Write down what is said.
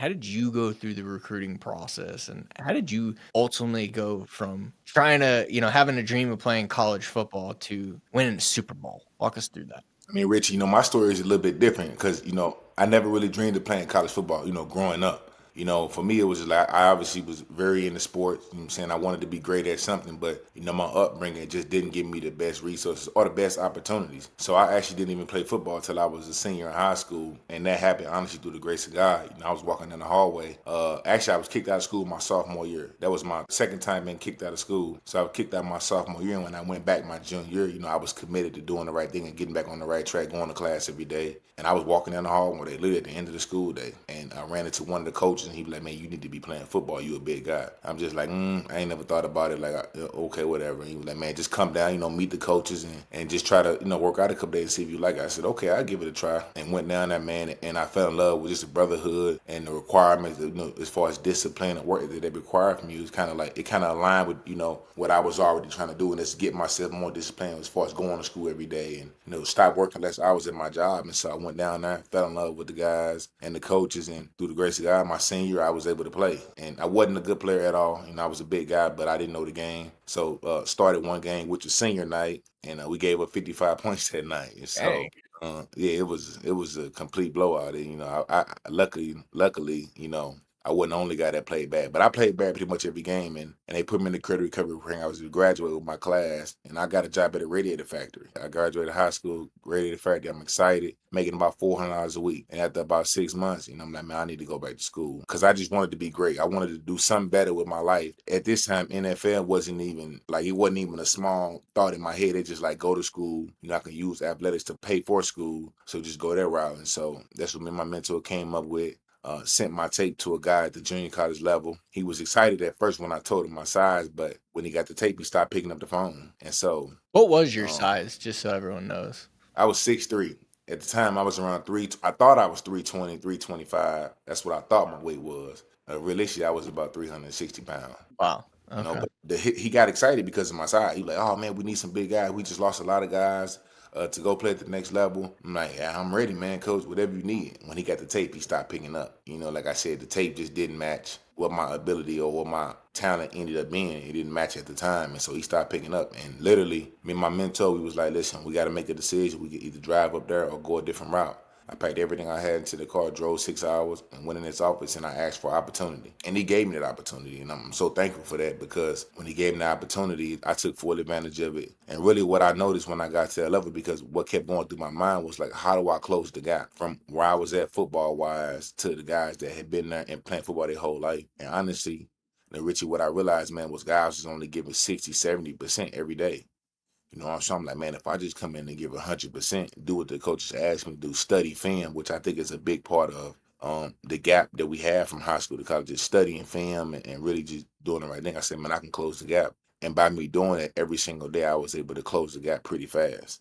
How did you go through the recruiting process, and how did you ultimately go from trying to, having a dream of playing college football to winning a Super Bowl? Walk us through that. I mean, Richie, my story is a little bit different because, I never really dreamed of playing college football, growing up. For me, it was just like I obviously was very into sports. You know what I'm saying? I wanted to be great at something, but, my upbringing just didn't give me the best resources or the best opportunities. So I actually didn't even play football until I was a senior in high school. And that happened, honestly, through the grace of God. I was walking in the hallway. Actually, I was kicked out of school my sophomore year. That was my second time being kicked out of school. So I was kicked out my sophomore year. And when I went back my junior year, I was committed to doing the right thing and getting back on the right track, going to class every day. And I was walking down the hall one day, literally at the end of the school day. And I ran into one of the coaches and he was like, man, you need to be playing football. You a big guy. I'm just like, I ain't never thought about it. Like, okay, whatever. And he was like, man, just come down, meet the coaches and just try to, work out a couple days and see if you like it. I said, okay, I'll give it a try. And went down there, man. And I fell in love with just the brotherhood and the requirements, as far as discipline and work that they require from you. It's kind of like, it kind of aligned with, what I was already trying to do. And it's get myself more disciplined as far as going to school every day and, stop working less hours at my job. And so I went down there, fell in love with the guys and the coaches. And through the grace of God, my senior year, I was able to play. And I wasn't a good player at all. I was a big guy, but I didn't know the game. So started one game, which was senior night, and we gave up 55 points that night. And so Dang. yeah, it was a complete blowout. And, luckily, I wasn't the only guy that played bad, but I played bad pretty much every game, and they put me in the credit recovery program. I was to graduate with my class, and I got a job at a radiator factory. I graduated high school, radiator factory. I'm excited, making about $400 a week. And after about 6 months, I'm like, man, I need to go back to school because I just wanted to be great. I wanted to do something better with my life. At this time, NFL wasn't even like it wasn't even a small thought in my head. It just like go to school. I can use athletics to pay for school, so just go that route. And so that's what me and my mentor came up with. Sent my tape to a guy at the junior college level. He was excited at first when I told him my size, but when he got the tape, he stopped picking up the phone. And so What was your um, size, just so everyone knows? I was 6'3". At the time, I was around 3. I thought I was 320, 325. That's what I thought my weight was. Realistically, I was about 360 pounds. Wow. Okay. But he got excited because of my size. He was like, oh man, we need some big guys. We just lost a lot of guys to go play at the next level. I'm like, yeah, I'm ready, man, coach, whatever you need. When he got the tape, he stopped picking up. Like I said, the tape just didn't match what my ability or what my talent ended up being. It didn't match at the time. And so he stopped picking up. And literally, me and my mentor, we was like, listen, we got to make a decision. We can either drive up there or go a different route. I packed everything I had into the car, drove 6 hours, and went in his office, and I asked for opportunity. And he gave me that opportunity, and I'm so thankful for that because when he gave me the opportunity, I took full advantage of it. And really what I noticed when I got to that level, because what kept going through my mind was like, how do I close the gap from where I was at football-wise to the guys that had been there and playing football their whole life? And honestly, Richie, what I realized, man, was guys was only giving 60, 70% every day. So I'm like, man, if I just come in and give 100%, do what the coaches ask me to do, study film, which I think is a big part of the gap that we have from high school to college, just studying film and really just doing the right thing. I said, man, I can close the gap. And by me doing it every single day, I was able to close the gap pretty fast.